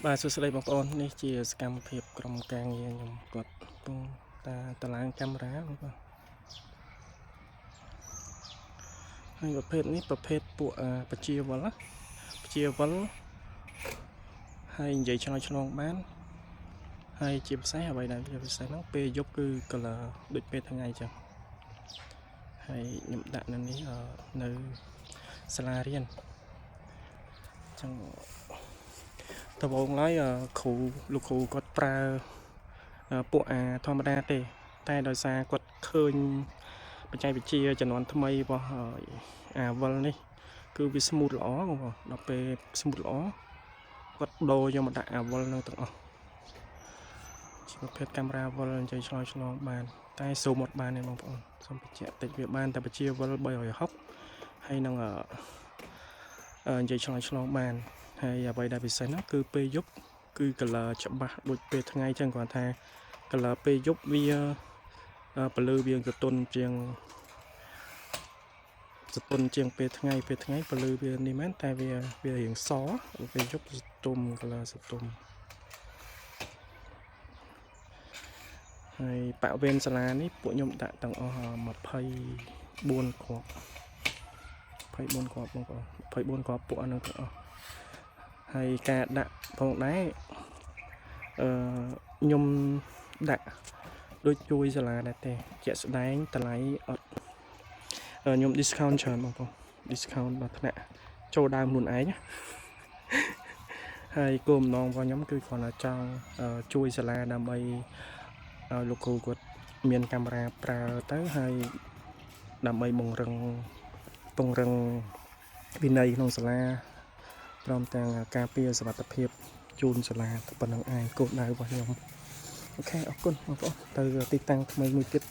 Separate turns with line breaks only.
បាទសួស្តីបងប្អូននេះជាសកម្មភាពក្រុមការងារខ្ញុំគាត់កំពុងតឡើងកាមេរ៉ាបងប្អូនហើយប្រភេទនេះប្រភេទពួកប្រជាវលហើយនិយាយឆ្លើយឆ្លងបានហើយជាពិសេសអ្វីដែលជាពិសេសហ្នឹងពេលយប់គឺ color ដូចពេលថ្ងៃអញ្ចឹងហើយខ្ញុំដាក់នៅនេះនៅសាលារៀនអញ្ចឹងដំបូងឡើយលោកគ្រូគាត់ប្រើពួកធម្មតាទេតែដោយសារគាត់ឃើញបច្ចេកវិទ្យាជំនាន់ថ្មីរបស់វលនេះគឺវាស្មូតល្អបងប្អូនដល់ពេលស្មូតល្អគាត់ដូរយកមកដាក់វលនៅទាំងអស់ជាប្រភេទកាមេរ៉ាវលនិយាយឆ្លើយឆ្លងបានតែស៊ូមអត់បានទេបងប្អូនសូមបញ្ជាក់តិចវាបានតែប្រជាវល360ហើយនឹងនិយាយឆ្លើយឆ្លងបានហើយអ្វីដែលពិសេសនោះគឺពេលយប់គឺ color ច្បាស់ដូចពេលថ្ងៃចឹងគាត់ថា color ពេលយប់វាពន្លឺវាទទន់ជាងពេលថ្ងៃពន្លឺវានេះមែនតែវារៀងសពេលយប់ទុំ color សទុំហើយប៉ាក់វេនសាលានេះពួកខ្ញុំដាក់ទាំងអស់24គ្រាប់បងប្អូន24គ្រាប់ពួកហ្នឹងទាំងអស់ហើយការដាក់ផងដែរខ្ញុំដាក់ដូចជួយសាលាដែរទេជាក់ស្ដែងតម្លៃអត់ខ្ញុំ discount ច្រើនបងប្អូន discount ដល់ថ្នាក់ចូលដើមខ្លួនឯងហើយគោលបំណងរបស់ខ្ញុំគឺគ្រាន់តែចង់ជួយសាលាដើម្បីឲ្យលោកគ្រូគាត់មានកាមេរ៉ាប្រើទៅហើយដើម្បីពង្រឹងវិន័យក្នុងសាលាព្រមទាំងការពារសុវត្ថិភាពជូនសាលាប៉ុណ្្នឹងឯងគោលដៅរបស់ខ្ញុំអូខេអរគុណបងប្អូនទៅទីតាំងថ្មីមួយទៀត